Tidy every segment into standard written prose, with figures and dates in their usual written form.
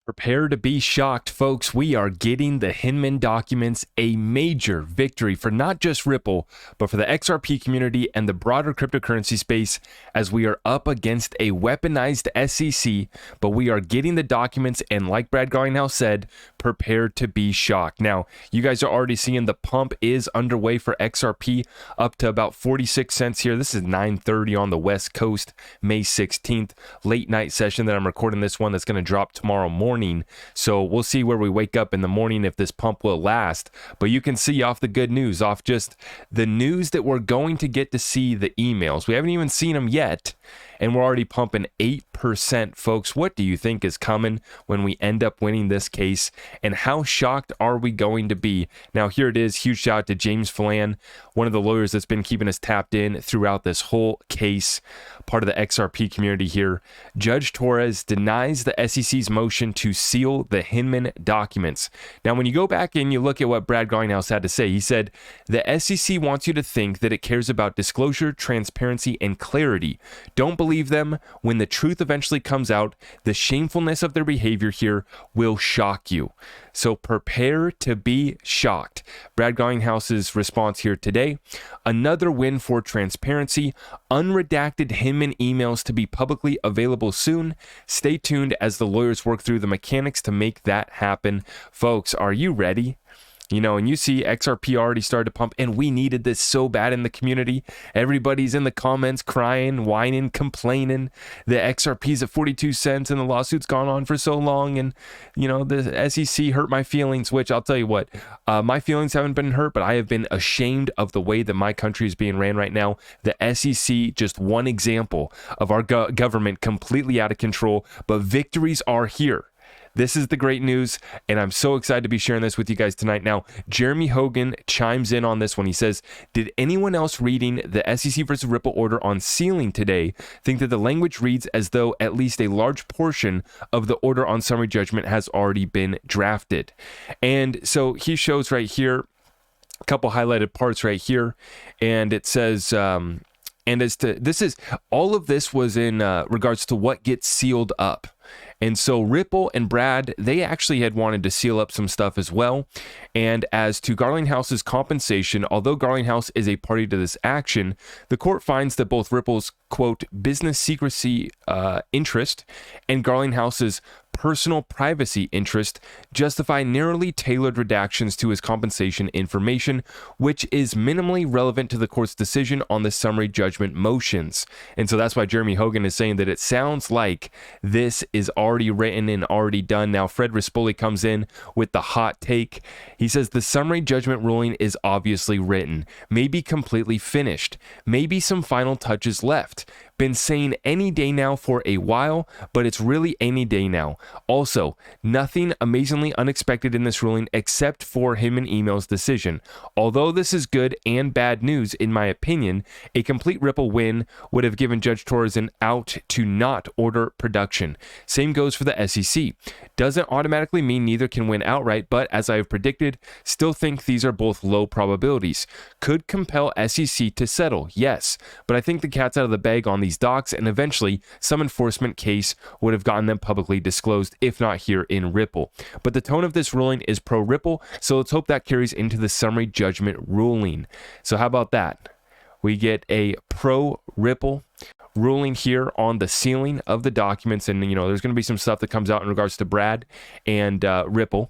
Prepare to be shocked, folks. We are getting the Hinman documents, a major victory for not just Ripple, but for the XRP community and the broader cryptocurrency space, as we are up against a weaponized SEC, but we are getting the documents, and like Brad Garlinghouse said, prepare to be shocked. Now, you guys are already seeing the pump is underway for XRP, up to about 46 cents here. This is 9:30 on the West Coast, May 16th, late night session that I'm recording this one that's going to drop tomorrow morning. So we'll see where we wake up in the morning if this pump will last. But you can see off the good news, off just the news that we're going to get to see the emails. We haven't even seen them yet, and we're already pumping 8%, folks. What do you think is coming when we end up winning this case, and how shocked are we going to be? Now, here it is. Huge shout out to James Phelan, one of the lawyers that's been keeping us tapped in throughout this whole case, part of the XRP community here. Judge Torres denies the SEC's motion to seal the Hinman documents. Now, when you go back and you look at what Brad Garlinghouse had to say, he said, the SEC wants you to think that it cares about disclosure, transparency, and clarity. Don't believe them. When the truth eventually comes out, the shamefulness of their behavior here will shock you. So prepare to be shocked. Brad Garlinghouse's response here today: another win for transparency. Unredacted Hinman emails to be publicly available soon. Stay tuned as the lawyers work through the mechanics to make that happen. Folks, are you ready? You know, and you see XRP already started to pump, and we needed this so bad in the community. Everybody's in the comments crying, whining, complaining. The XRP's at 42 cents and the lawsuit's gone on for so long, and, you know, the SEC hurt my feelings, which I'll tell you what, my feelings haven't been hurt, but I have been ashamed of the way that my country is being ran right now. The SEC, just one example of our government completely out of control, but victories are here. This is the great news, and I'm so excited to be sharing this with you guys tonight. Now, Jeremy Hogan chimes in on this one. He says, did anyone else reading the SEC versus Ripple order on sealing today think that the language reads as though at least a large portion of the order on summary judgment has already been drafted? And so he shows right here a couple highlighted parts right here, and it says, and as to this is all of this was in regards to what gets sealed up. And so Ripple and Brad, they actually had wanted to seal up some stuff as well. And as to Garlinghouse's compensation, although Garlinghouse is a party to this action, the court finds that both Ripple's, quote, business secrecy interest and Garlinghouse's personal privacy interest justify narrowly tailored redactions to his compensation information, which is minimally relevant to the court's decision on the summary judgment motions. And so that's why Jeremy Hogan is saying that it sounds like this is already written and already done. Now, Fred Rispoli comes in with the hot take. He says the summary judgment ruling is obviously written, maybe completely finished, maybe some final touches left. Been saying any day now for a while, but it's really any day now. Also, nothing amazingly unexpected in this ruling except for Hinman email's decision. Although this is good and bad news, in my opinion, a complete Ripple win would have given Judge Torres an out to not order production. Same goes for the SEC. Doesn't automatically mean neither can win outright, but as I have predicted, still think these are both low probabilities. Could compel SEC to settle, yes, but I think the cat's out of the bag on these docs, and eventually some enforcement case would have gotten them publicly disclosed, if not here in Ripple. But the tone of this ruling is pro-Ripple, so let's hope that carries into the summary judgment ruling. So how about that? We get a pro-Ripple ruling here on the sealing of the documents, and you know there's going to be some stuff that comes out in regards to Brad and Ripple,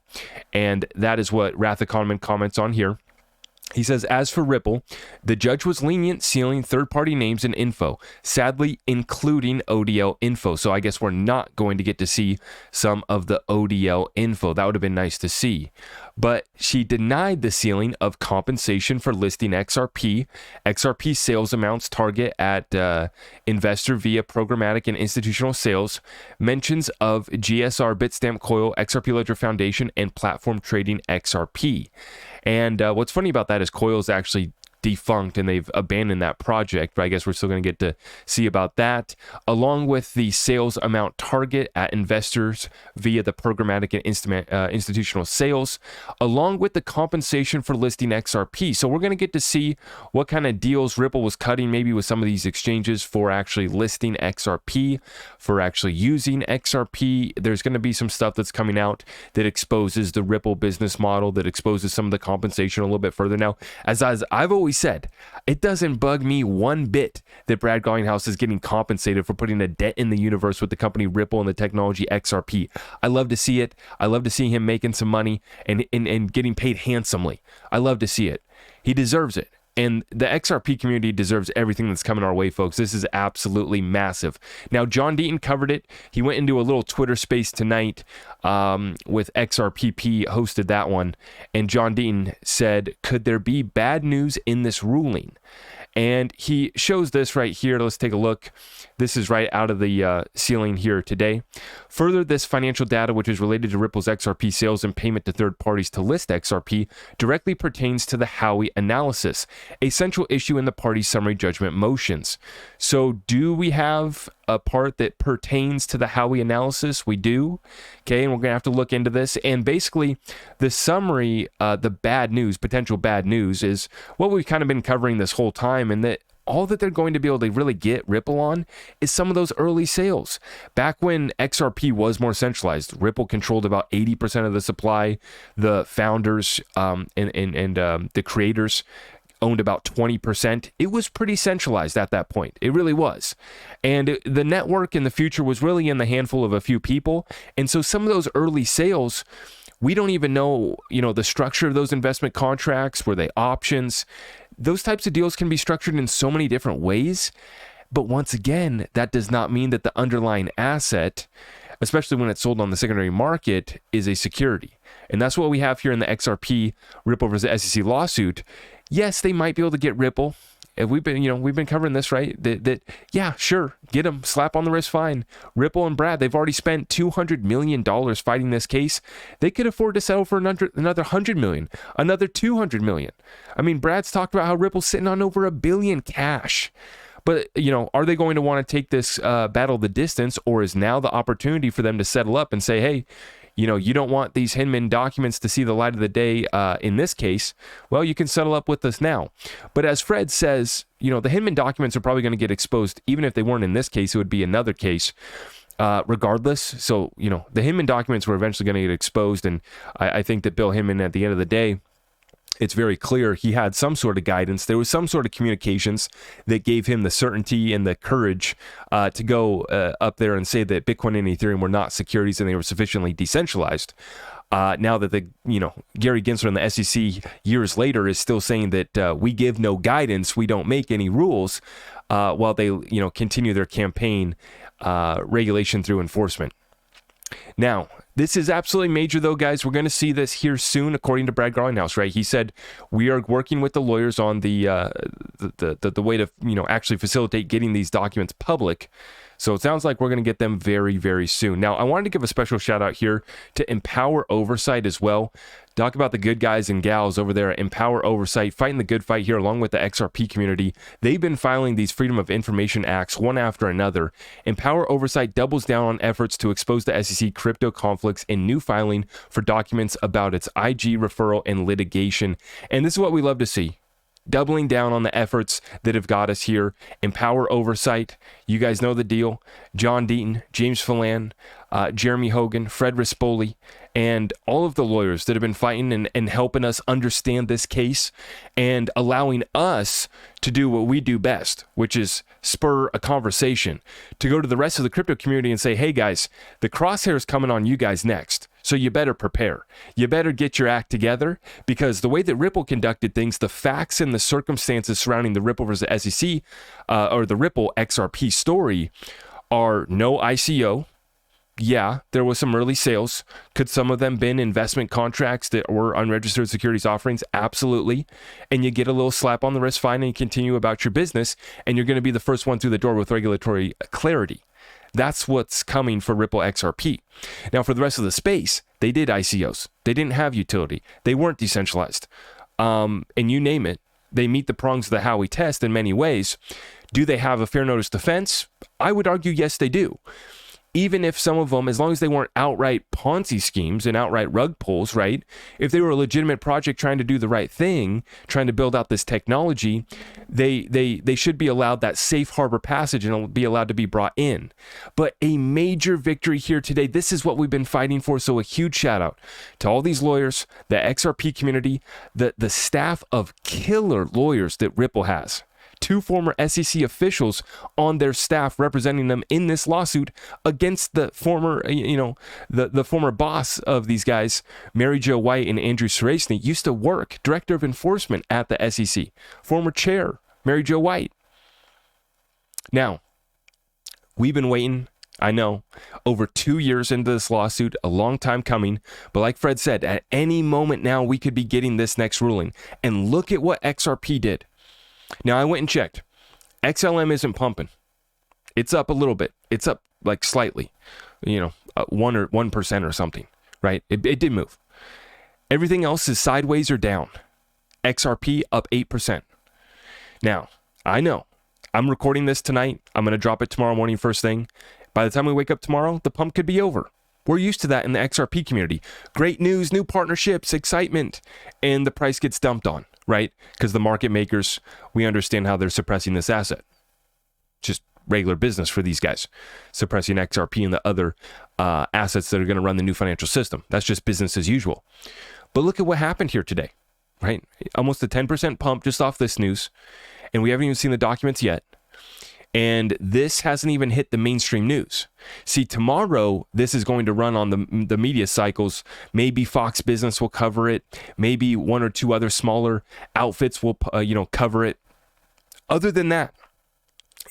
and that is what Wrath Economan comments on here. He says, as for Ripple, the judge was lenient sealing third-party names and info, sadly including ODL info. So I guess we're not going to get to see some of the ODL info. That would have been nice to see. But she denied the sealing of compensation for listing XRP. XRP sales amounts target at investor via programmatic and institutional sales. Mentions of GSR, Bitstamp Coil, XRP Ledger Foundation, and platform trading XRP. And what's funny about that is Coil is actually defunct and they've abandoned that project, but I guess we're still going to get to see about that, along with the sales amount target at investors via the programmatic and institutional sales, along with the compensation for listing XRP. So we're going to get to see what kind of deals Ripple was cutting maybe with some of these exchanges for actually listing XRP, for actually using XRP. There's going to be some stuff that's coming out that exposes the Ripple business model, that exposes some of the compensation a little bit further. Now, as I've always said, it doesn't bug me one bit that Brad Garlinghouse is getting compensated for putting a dent in the universe with the company Ripple and the technology XRP. I love to see it. I love to see him making some money and getting paid handsomely. I love to see it. He deserves it. And the XRP community deserves everything that's coming our way, folks. This is absolutely massive. Now, John Deaton covered it. He went into a little Twitter space tonight with XRPP, hosted that one. And John Deaton said, could there be bad news in this ruling? And he shows this right here. Let's take a look. This is right out of the ceiling here today. Further, this financial data, which is related to Ripple's XRP sales and payment to third parties to list XRP, directly pertains to the Howey analysis, a central issue in the party's summary judgment motions. So do we have a part that pertains to the Howey analysis? We do. Okay, and we're going to have to look into this. And basically, the summary, the bad news, potential bad news, is what we've kind of been covering this whole time, and that all that they're going to be able to really get Ripple on is some of those early sales. Back when XRP was more centralized, Ripple controlled about 80% of the supply. The founders and the creators owned about 20%. It was pretty centralized at that point. It really was. And the network in the future was really in the handful of a few people. And so some of those early sales, we don't even know, the structure of those investment contracts. Were they options? Those types of deals can be structured in so many different ways. But once again, that does not mean that the underlying asset, especially when it's sold on the secondary market, is a security. And that's what we have here in the XRP Ripple versus SEC lawsuit. Yes, they might be able to get Ripple. If we've been covering this, right? Yeah, sure, get them, slap on the wrist, fine. Ripple and Brad, they've already spent $200 million fighting this case. They could afford to settle for another $100 million, another $200 million. I mean, Brad's talked about how Ripple's sitting on over $1 billion cash. But, are they going to want to take this battle the distance, or is now the opportunity for them to settle up and say, hey, you don't want these Hinman documents to see the light of the day in this case, well, you can settle up with us now. But as Fred says, the Hinman documents are probably going to get exposed. Even if they weren't in this case, it would be another case regardless. So, the Hinman documents were eventually going to get exposed. And I think that Bill Hinman, at the end of the day, it's very clear he had some sort of guidance. There was some sort of communications that gave him the certainty and the courage to go up there and say that Bitcoin and Ethereum were not securities and they were sufficiently decentralized. Now that Gary Gensler and the SEC years later is still saying that we give no guidance, we don't make any rules, while they continue their campaign regulation through enforcement. Now, this is absolutely major, though, guys. We're going to see this here soon, according to Brad Garlinghouse, right? He said, we are working with the lawyers on the way to, actually facilitate getting these documents public. So it sounds like we're going to get them very, very soon. Now, I wanted to give a special shout out here to Empower Oversight as well. Talk about the good guys and gals over there at Empower Oversight, fighting the good fight here along with the XRP community. They've been filing these Freedom of Information Acts one after another. Empower Oversight doubles down on efforts to expose the SEC crypto conflicts in new filing for documents about its IG referral and litigation. And this is what we love to see. Doubling down on the efforts that have got us here. Empower Oversight. You guys know the deal. John Deaton, James Phelan, Jeremy Hogan, Fred Rispoli, and all of the lawyers that have been fighting and helping us understand this case and allowing us to do what we do best, which is spur a conversation, to go to the rest of the crypto community and say, hey guys, the crosshair is coming on you guys next. So you better prepare. You better get your act together, because the way that Ripple conducted things, the facts and the circumstances surrounding the Ripple versus SEC or the Ripple XRP story are no ICO. Yeah, there was some early sales. Could some of them been investment contracts that were unregistered securities offerings? Absolutely. And you get a little slap on the wrist fine and you continue about your business, and you're going to be the first one through the door with regulatory clarity. That's what's coming for Ripple XRP. Now, for the rest of the space, they did ICOs. They didn't have utility. They weren't decentralized. And you name it, they meet the prongs of the Howey test in many ways. Do they have a fair notice defense? I would argue yes, they do. Even if some of them, as long as they weren't outright Ponzi schemes and outright rug pulls, right? If they were a legitimate project trying to do the right thing, trying to build out this technology, they should be allowed that safe harbor passage and be allowed to be brought in. But a major victory here today. This is what we've been fighting for. So a huge shout out to all these lawyers, the XRP community, the staff of killer lawyers that Ripple has. 2 former SEC officials on their staff representing them in this lawsuit against the former, the former boss of these guys, Mary Jo White and Andrew Saraceni, used to work director of enforcement at the SEC. Former chair, Mary Jo White. Now, we've been waiting, I know, over 2 years into this lawsuit, a long time coming. But like Fred said, at any moment now, we could be getting this next ruling. And look at what XRP did. Now, I went and checked. XLM isn't pumping. It's up a little bit. It's up like slightly, 1% or something, right? It did move. Everything else is sideways or down. XRP up 8%. Now, I know. I'm recording this tonight. I'm going to drop it tomorrow morning first thing. By the time we wake up tomorrow, the pump could be over. We're used to that in the XRP community. Great news, new partnerships, excitement, and the price gets dumped on. Right? Because the market makers, we understand how they're suppressing this asset. Just regular business for these guys. Suppressing XRP and the other assets that are going to run the new financial system. That's just business as usual. But look at what happened here today, right? Almost a 10% pump just off this news. And we haven't even seen the documents yet. And this hasn't even hit the mainstream news. See, tomorrow, this is going to run on the media cycles. Maybe Fox Business will cover it. Maybe 1 or 2 other smaller outfits will, cover it. Other than that,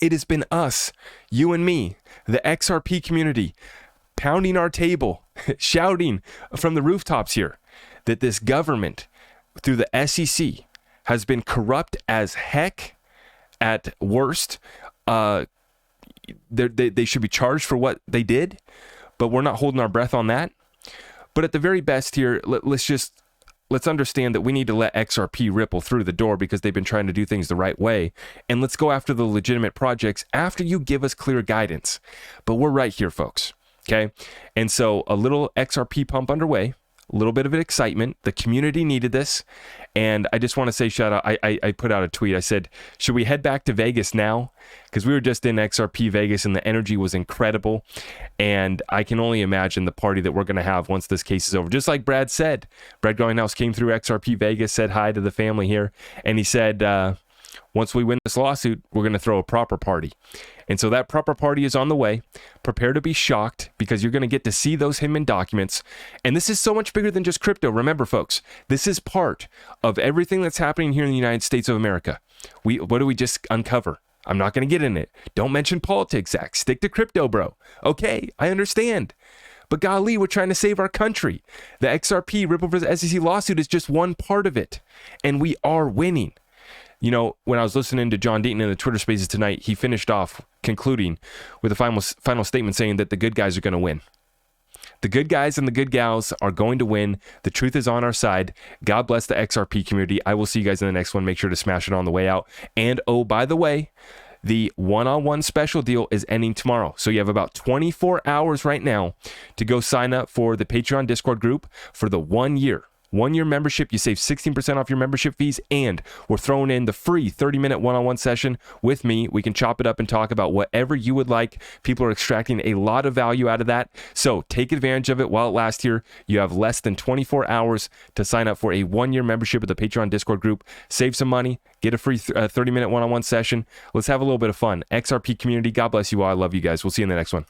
it has been us, you and me, the XRP community, pounding our table, shouting from the rooftops here that this government, through the SEC, has been corrupt as heck at worst. They should be charged for what they did, but we're not holding our breath on that. But at the very best here, let's understand that we need to let XRP ripple through the door because they've been trying to do things the right way. And let's go after the legitimate projects after you give us clear guidance. But we're right here, folks. Okay. And so a little XRP pump underway, a little bit of an excitement. The community needed this. And I just want to say, shout out, I put out a tweet. I said, should we head back to Vegas now? Because we were just in XRP Vegas and the energy was incredible. And I can only imagine the party that we're going to have once this case is over. Just like Brad said, Brad Garlinghouse came through XRP Vegas, said hi to the family here. And he said, once we win this lawsuit, we're going to throw a proper party. And so that proper party is on the way. Prepare to be shocked because you're going to get to see those Hinman documents. And this is so much bigger than just crypto. Remember, folks, this is part of everything that's happening here in the United States of America. What do we just uncover? I'm not going to get in it. Don't mention politics, Zach. Stick to crypto, bro. Okay, I understand. But golly, we're trying to save our country. The XRP Ripple vs. SEC lawsuit is just one part of it. And we are winning. When I was listening to John Deaton in the Twitter Spaces tonight, he finished off concluding with a final statement saying that the good guys are going to win. The good guys and the good gals are going to win. The truth is on our side. God bless the XRP community. I will see you guys in the next one. Make sure to smash it on the way out. And oh, by the way, the one-on-one special deal is ending tomorrow. So you have about 24 hours right now to go sign up for the Patreon Discord group for the 1 year. 1 year membership, you save 16% off your membership fees, and we're throwing in the free 30-minute one-on-one session with me. We can chop it up and talk about whatever you would like. People are extracting a lot of value out of that. So take advantage of it while it lasts here. You have less than 24 hours to sign up for a 1 year membership of the Patreon Discord group. Save some money, get a free 30-minute one-on-one session. Let's have a little bit of fun. XRP community, God bless you all. I love you guys. We'll see you in the next one.